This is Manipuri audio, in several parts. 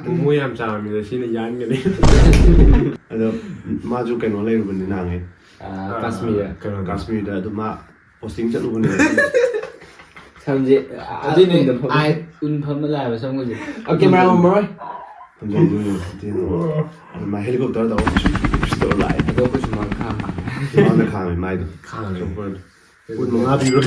ꯃꯣꯃꯣ ꯌꯥꯝ ꯆꯥꯔꯝꯃꯤꯗ ꯁꯤꯅ ꯌꯥꯟꯒꯅꯤ ꯑꯗꯣ ꯃꯥꯁꯨ ꯀꯩꯅꯣ ꯂꯩꯔꯨꯕꯅꯤ ꯅꯍꯥꯟꯉꯩ ꯀꯥꯁꯃꯤꯔꯗ ꯑꯗꯨ ꯃꯥ ꯄꯣꯁꯇꯤꯡ ꯆꯠꯂꯨꯕꯅꯦ ꯁꯝꯁꯦ ꯑꯗꯨꯅꯦ ꯎꯟꯐꯝ ꯂꯥꯛꯑꯦꯕ ꯁꯝꯒꯁꯦ ꯀꯦꯃꯦꯔꯥ ꯃꯝꯃꯔꯣꯏ ꯑꯗꯨ ꯃꯥ ꯍꯦꯂꯤꯀꯣꯞꯇꯔ ꯇꯧꯔ ꯂꯥꯛꯑꯦ ꯑꯗꯣ ꯑꯩꯈꯣꯏ ꯁꯨꯃꯥꯡ ꯈꯥꯝꯃꯦ ꯃꯥꯅ ꯈꯥꯝꯃꯦ ꯃꯥꯏꯗꯣ ꯈꯥꯡꯉꯦ ꯀꯨꯟ ꯃꯉꯥ ꯄꯤꯕ꯭ꯔꯥ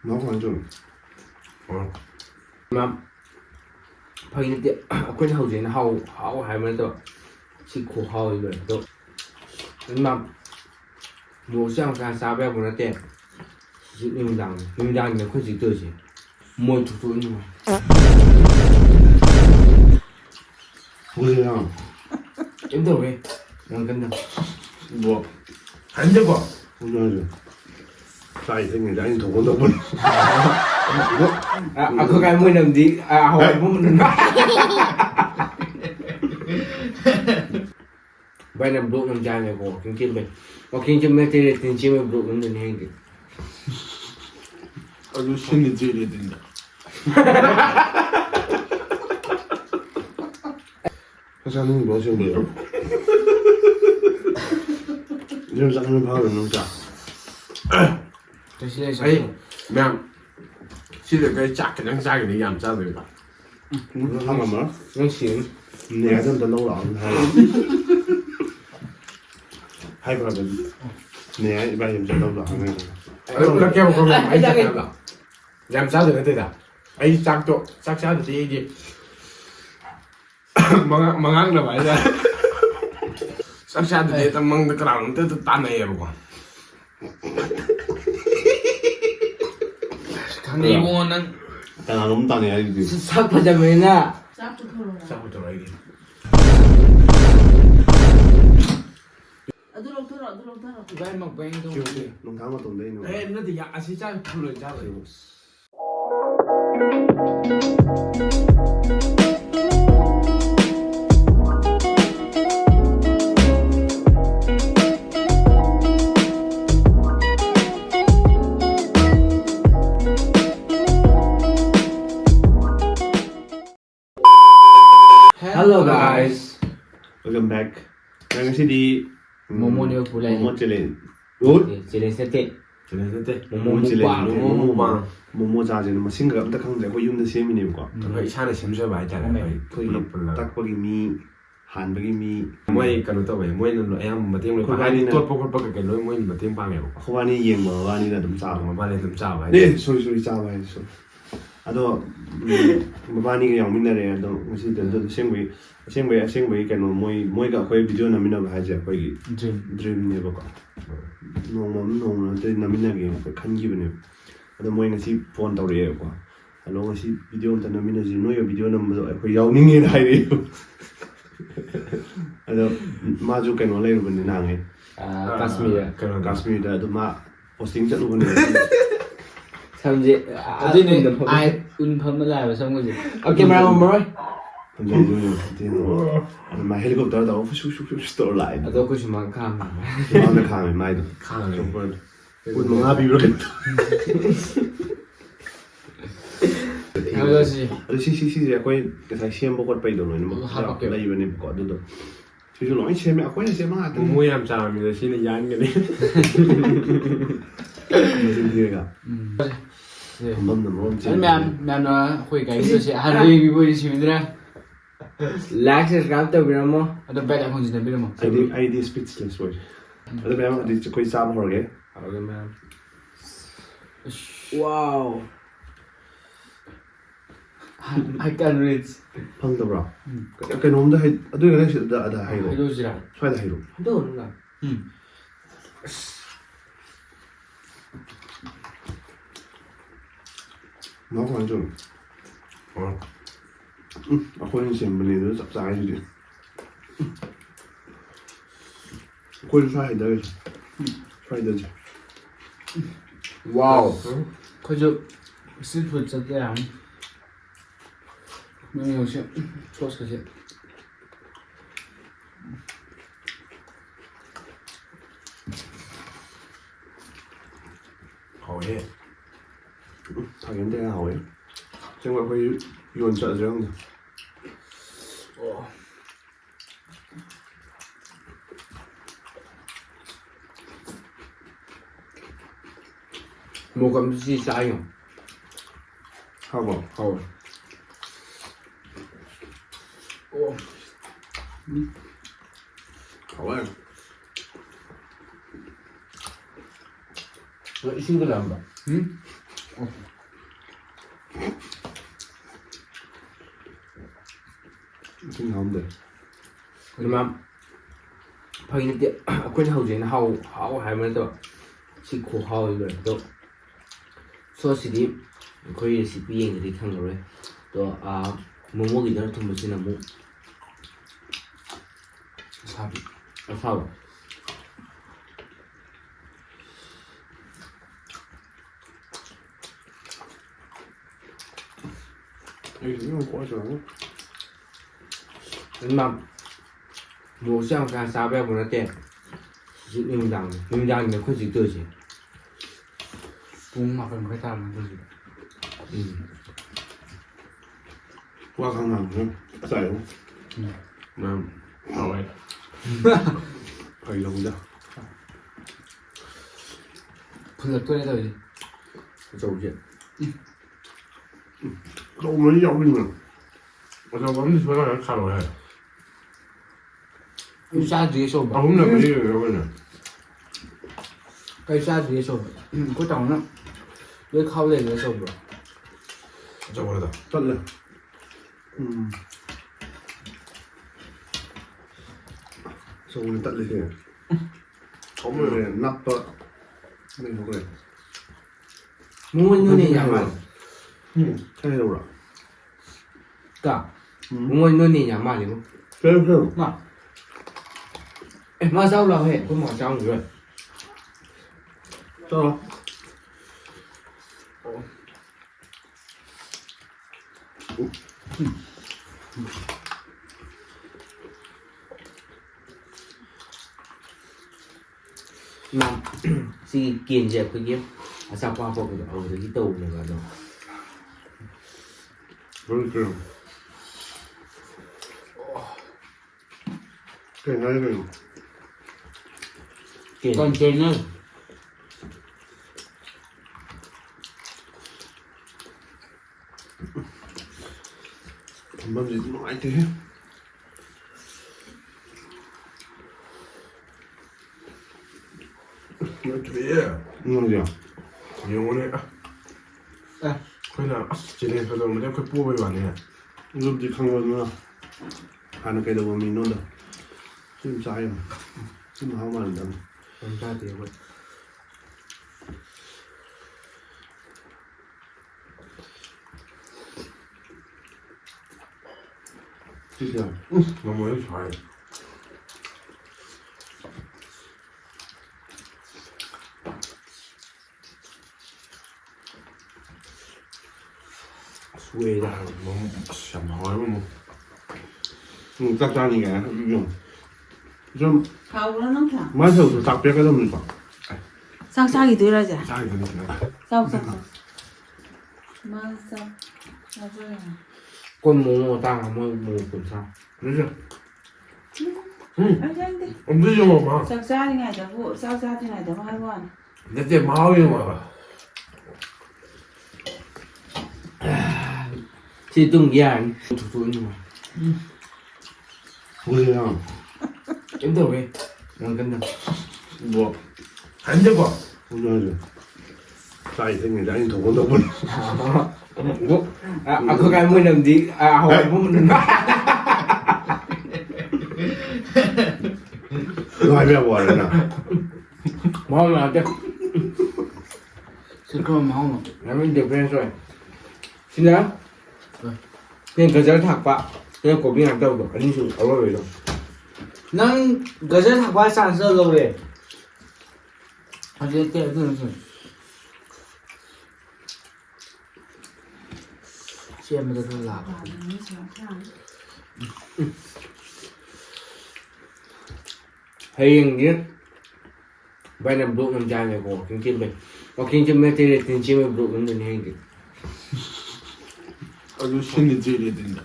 ꯃꯥ ꯀꯃꯥꯏꯅ ꯇꯧꯔꯣ ꯃꯥ ꯐꯩ ꯅꯠꯇꯦ ꯑꯩꯈꯣꯏꯅ ꯍꯧꯖꯤꯛꯅ ꯍꯥꯎ ꯍꯥꯏꯕ ꯅꯠꯇꯕ ꯁꯤ ꯈꯨꯍꯥꯎꯁꯤ ꯂꯣꯏ ꯑꯗꯣ ꯃꯥ ꯃꯣꯔꯣꯛꯁꯨ ꯌꯥꯝ ꯀꯥ ꯆꯥꯕ ꯌꯥꯕ ꯅꯠꯇꯦ ꯍꯧꯖꯤꯛ ꯅꯨꯃꯤꯗꯥꯡꯒꯤꯅ ꯑꯩꯈꯣꯏ ꯍꯧꯖꯤꯛ ꯇꯧꯔꯤꯁꯦ ꯃꯣꯏ ꯊꯣꯛꯇꯣꯛꯏ ꯅꯨꯡꯉꯥꯏ ꯄꯨꯡꯁꯤꯔꯥ ꯀꯩꯝ ꯇꯧꯋꯦ ꯌꯥꯝ ꯀꯟꯅ ꯕꯣ ꯍꯟꯖꯕꯣ ꯄꯨꯡꯁꯤꯔꯥ ꯆꯥꯛ ꯏꯁꯤꯡꯉꯩꯗ ꯑꯩꯅ ꯊꯣꯛꯄ ꯇꯧꯕꯅꯤ ꯑꯩꯈꯣꯏ ꯀꯥꯏ ꯃꯣꯏꯅꯗꯤ ꯍꯋꯥꯏ ꯚꯥꯏꯅ ꯕ꯭ꯂꯣꯛ ꯑꯃ ꯆꯥꯡꯉꯦꯀꯣ ꯋꯥꯛꯀꯤꯡ ꯆꯦꯟꯕꯩ ꯋꯥꯛꯀꯤꯡ ꯆꯦꯟꯕ ꯇꯦꯔꯦꯁꯇꯤꯟ ꯆꯦꯟꯕꯩ ꯕ꯭ꯂꯣꯛ ꯑꯃꯗꯅꯤ ꯍꯌꯦꯡꯗꯤ ꯑꯗꯨ ꯁꯤꯡꯅ ꯆꯦꯜꯂꯦ ꯑꯗꯨꯅ ꯆꯥꯅꯤꯡꯕ꯭ꯔꯣ ꯁꯦꯡꯕꯤꯔꯣ 이런 쌍을 봐도 농자. ꯑꯩ ꯃꯌꯥꯝ ꯁꯤꯗ ꯀꯩ ꯆꯥꯛ ꯈꯤꯇꯪ ꯆꯥꯒꯅꯤ ꯌꯥꯝ ꯆꯥꯗꯣꯏꯕ 잠깐만. 역시 내가 좀 더 넣으라. 하이브라드. 내가 이번에 좀 넣으라.แล้วแกบอกว่าไอ้จักรยามเช้าถึงนาทีอ่ะไอ้จักรโตจักรเช้าถึงที่มังงังเลยไปจ้ะจักรเช้าถึงที่ต้องมังตะกร้ามันจะตันไอ้ยังบ่ 근데 이거는 나 너무 따네 아이디. 삭하자면은 싹 붙어라 이게 이발 막 뱅도 농 다음에 또 내는. 에 근데 야 진짜 불러 잡아 이거 Hello guys. Welcome back. Yang sini Momo ni pulai. Momo challenge. Good. Challenge sete. 쟤네한테 Momo challenge. 모모 방 모모 자지는 뭐 생각 없다 하는데 그 윤도 세미니까. 그 이샤는 샘셔 많이 잖아 그 딱보기 미 한በ기 미 ꯃꯣꯏ ꯀꯩꯅꯣ ꯇꯧꯋꯦ ꯃꯣꯏꯅ ꯑꯌꯥꯝꯕ ꯃꯇꯦꯡ ꯂꯣꯏ ꯄꯥꯡꯉꯦ ꯇꯣꯠꯄ ꯈꯣꯠꯄ ꯀꯩꯀꯩ ꯂꯣꯏ ꯃꯣꯏꯅ ꯃꯇꯦꯡ ꯄꯥꯡꯉꯦꯕꯀꯣ 호반이 이행뭐 와니나 좀 싸워. ꯃꯕꯥꯅꯤ ꯑꯗꯨꯝ ꯆꯥꯕ 네, 소리 짜봐 했어. 아도 모바니가 영민나래. 아도 무슨 생부이 그냥 뭐가 거의 비디오 남이나 봐야지 거기 드림 해볼까. 너무 또 남이나게 큰 기분이야. 아도 뭐가 시 폰 떠오르요. 알로 시 비디오 또 남이나지 너가 비디오 남도 거의 영닝이 하이래요. 아도 마주 그냥 올라이르는데 나게. 카스미르다 아도 마 포스팅 짤로보네. 삼지 어디는 운fam을 라이브 선거지. 카메라 멈머이. 마 헬리콥터 타고 슉슉슉 떠 라이. 아도 아까 수망 칸. 마음에 가면 마이도. 칸을 좀 군 mga 비브로겠다. 아저씨. Si ako'y kasi siyem bukod pa ito no. Layo ni ko do. Siso lo siyem ako ni siyem mga atin. 모모 얌 짜랍니다 시는 얀ገ네 Musin diga. Bom na mo. Ma'am कोई कहीं तो से हर एक भी कोई सीमित लाइक सब्सक्राइब तो बिरमो अतो बेल आइकन जिने बिरमो ID speechless boy. Ada ba yung dito ko'y sama horge? Okay ma'am wow I can read Pang da bra. Kaya nung da hay ado yung nasi da hayro. 해도 지라 Sway da hayro. 해도 온다 Ako ang ito. Ako yung siyempre nito sa akin dito. Ako yung sway da. Sway da siya. wow 그저 슬프 졌대요 뭐 요새 좋았어 ꯍꯥꯎꯋꯦ ꯊꯥꯒꯦꯟꯗꯦ ꯍꯥꯎꯋꯦ ꯑꯁꯦꯡꯕ ꯑꯩꯈꯣꯏ ꯌꯣꯟ ꯆꯠꯂꯁꯤꯔ ꯈꯪꯗꯦ ꯑꯣ một cầm gì sai không? ꯍꯥꯎꯕ꯭ꯔꯣ Không. Ô. ꯍꯥꯎꯋꯦ Vậy xin cái làm vậy? ꯏꯁꯤꯡ ꯍꯥꯎꯝꯗꯦ Nhưng mà phải như tiệm quên hầu gì nó hầu hay mà tôi chỉ khổ hầu rồi tôi so chỉ đi quên chỉ bị gì đi thằng rồi tôi mua cái đó thông báo xin là mua sao 이거 꼬아줘 nhưng mà mua sang cái sao bé của nó tiền chỉ nhưng rằng nó không chỉ từ gì cũng mà phải một cái tao làm cái gì qua khăn nào nữaใส่ มาเอาไว้ phải lồng ra vừa tôi đây rồi dầu chuyện đâu mấy dầu đi mà 저 완전 좋아요 가로야 cái xa dưới sổ 아 혼나 그래요 여기는 cái xa dưới sổ có trọng lắm với khâu lên dưới sổ rồi 진짜 모르다 tắt lên xong rồi tắt lên kìa không rồi nắp to mình không rồi mua như này nhà mà thay đâu rồi cả mua như này nhà mà liền kêu kêu nào mà sao là hệ có mỏ trong rồi cho mà si kiên dẹp cái kiếm sao qua bộ ở cái tàu này là rồi vẫn kêu cái ngay này kiên còn trên nữa làm gì mãi thế 나 뒤에 ngon gì à 영혼의 그냥 쟤네 저도 근데 그 뽑을 왔네 giúp gì không ngon nữa ăn cái đầu mình ngon được chim trái mà chim hao mà đằng không ra thì vậy 진짜 너무 좋아요 xuê ra 너무 참 나와요 뭐 chắc chắn như cái dùng 좀 가오는 안 타. 맛이 딱 뼈가 좀 있어 싹싹이 들어가자. 짱이 되니까 싹싹. 맛있어. 맞아요. con mua tao mua quần sao 그죠? 알겠는데. 엄청 먹어 싹싹이 나자. 뭐 싹싹이 나자. 뭐 하고 안. 내 마음이 먹어 thì từng nhà thủ thủ nhưng mà 뭐야 em tưởng đi đang cân được 뭐 안 잡아 오늘 싸이 생긴 자인 더 본다 보니 뭐? Có cái mới làm gì hỏi muốn nói về bỏ rồi nè mau là chứ sẽ có máu mà là mình được quen rồi xin lỗi nên cái giới thạc bạ nên cổ biên hàng đâu được anh chủ ở rồi rồi nâng cái rất thằng qua sản sơ rồi đấy ở đây tệ rồi xem mà tôi làm hay biết vậy là độ làm trai này của kinh kim mình Walking to material in Jimmy Broken and hanging. ꯑꯗꯨ ꯁꯤꯟꯗꯤ ꯆꯦꯜꯂꯦꯗꯅ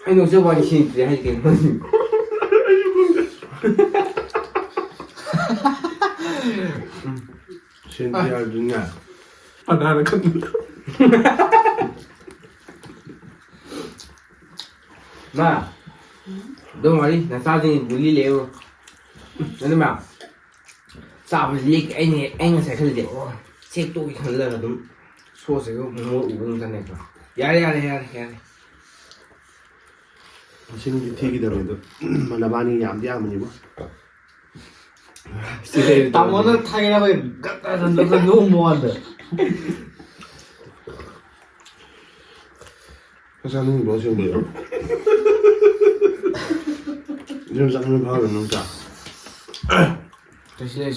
I know so why she hanging. 신디 알중야. 나는 큰 Ma, don't worry, that's something really level. Nên mà sao mà liệt anh sẽ không được chết tôi thằng là đúng số sẽ có mua uống ra này rồi ya 신디 티기 되면도 만나바니 얌디 아무니 뭐. 다모는 타이라고 갖다 던져서 너무 뭐한다. 회사는 뭐 하시는 거예요? 이런 장면 봐도 농자.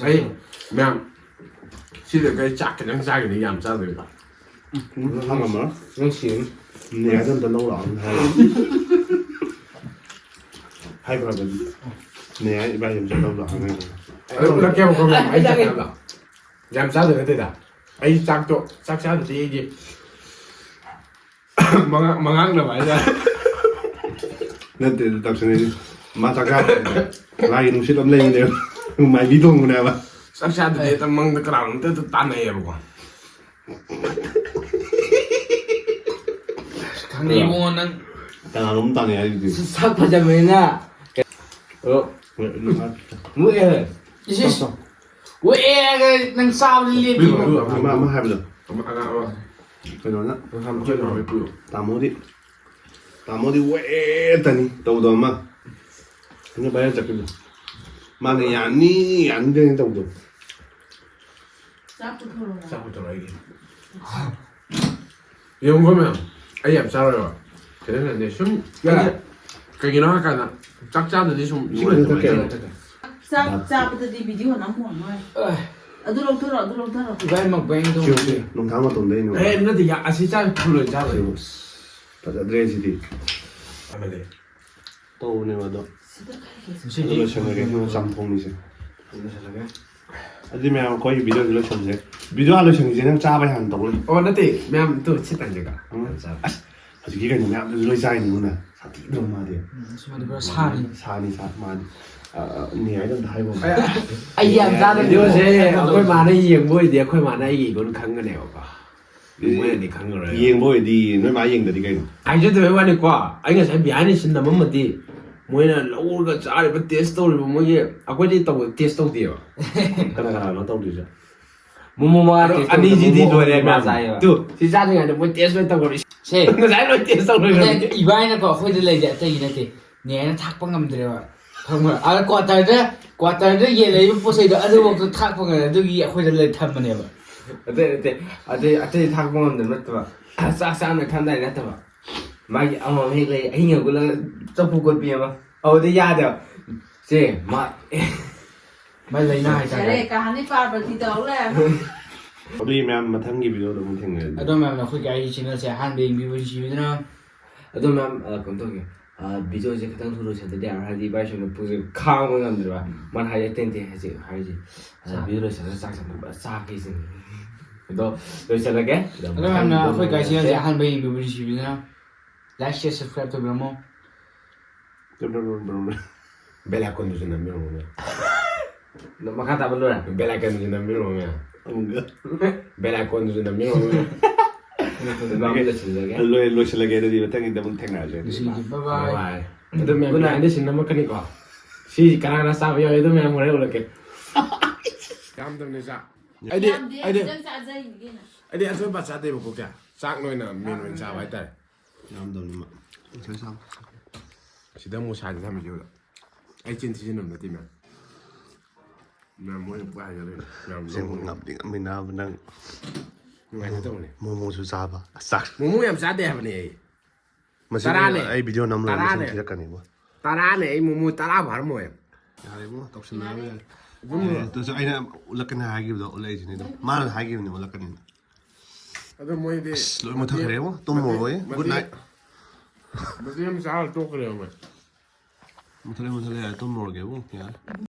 ấy mẹ xin được cái chắc cái năng sai cái này làm sao rồi 한번 뭐? nó xỉn 내가 좀 더 놀아. 하이 브라더. 내가 이번 좀 더 놀아. nó kêu con ấy chắc làm sao được cái đó ấy chắc chỗ chắc sao được cái gì mà ngang là vậy ra 나한테 당신이 마다가 라이 눈치 좀 내는데요. 많이 리동구나 봐. chắc sao được cái măng cái lòng tới tan này rồi 이거는 나 너무 다네 아이디. sắp phải cho mình à mũi 이제 왜 nang sao đi bây liền giờ 아마 해보자. 그러나 không chơi nói với bự 다모디 왜 다니 더우더 엄마. 그냥 봐야 잡히고. 마네 야니 안 되는 더우더. Sắp tôi thôi sao không cho nói gì 이런 거면 ấy làm sao rồi cái đấy là để xuống cái gì nó cái là chắc chắn là đi xuống Sắp tôi đi video nó muộn rồi Đâu 이발 막 뱅도 지금 농담은 돈 내는 거. em nó thì dạ sẽ chắc 불러 ra rồi 맞아 드레지디. 아메리 또 오네 와도. 이거 생각에 그 짬뽕이지. 아니면 거의 미디어로 쳤는데 미디어로 생기는 짜봐야 한다고. nó thì em tôi chết thành gì cả sao 아직 이게 뭐냐? 로이자이는구나. 사티 좀 말이야. 살이 사니 사만. 네 아이들 다 해보. anh em ra được điều gì khôi mà nó nhiều mũi thì khôi mà nó gì cũng khăng cái nào cả mũi thì khăng rồi 이행 뭐에 디 너마 이행다 디가. anh chưa thấy quan qua anh sẽ bị anh xin nằm mất đi mũi là lâu cái trái là test rồi mũi gì à quay đi tàu test tàu đi 가라 너 떠오르죠. 뭐뭐뭐 anh đi gì đi rồi đấy mà mà dài tu thì ra thì ngày mũi test với tàu rồi 세 nó giải rồi test tàu rồi 이바이는 거 호이들 레이지 때이네티 얘는 탁방감 들어와 정말 아 꽈타르 얘 레이브 포세이도 아주복도 탁방을 아주기 호이들 레이 탐만해봐 어때 thằng con đừng mất vào sao này tham này nát vào mà ông hay lấy anh nhiều cái là trong khu quân bia mà đi ra được gì mà 말 레이나 하이자 Cái cả hắn đi vào và thi đấu là 우리면 마탕기 비디오도 못 했네. 아도면 호이가 이 지나서 한베인 비비시비나 아도면 cũng thôi ví dụ như cái thu sẽ tới hay đi bay xuống nó phụ khao mới làm được mà mà hay tên thì hay gì ví dụ sẽ sang sang xa cái gì đó rồi sẽ là cái 아도면 호이가 지나서 한베인 비비시비나 like share subscribe to Brahmo bella conduzione a mio nó mà khát ta vẫn luôn à bella conduzione a mio 뭔가 bella conduzione a mio vamos là xin rồi cái 로에 로실라게 되디 마탕기 때문 택나죠. bye bye bye itu mẹ bữa nay đi xin nó mất cái này quá si cái nào sao bây giờ itu mẹ muốn đây là cái cam tâm này sao ai đi ai đi Chân dạ dây như kia này ai đi ăn thôi bắt sát đây một cuộc kìa sáng nơi nào mình sao vậy tại 남도 세상. chỉ đang mua xài thì làm gì được ai trên thì trên nằm tìm mẹ mua được vài rồi làm 지금 납디 미나 분당 ngày thứ này 모모수 잡아. 싹. mua em giá đẹp này 마시 따라하네. 아이 비디오 남는 따라하네. 거 시작하네 뭐. 따라 này mua 따라 바로 뭐야 아이 뭐 떡신나면. 또 아이나 올라가나 하기도 올라지네. 말은 하기는 올라가네. ಅದು mua đi 로 못하 그래요? 또 뭐해? 굿나잇. mà em sao tôi cái điều mà 무탈레 또 먹을게요. 야.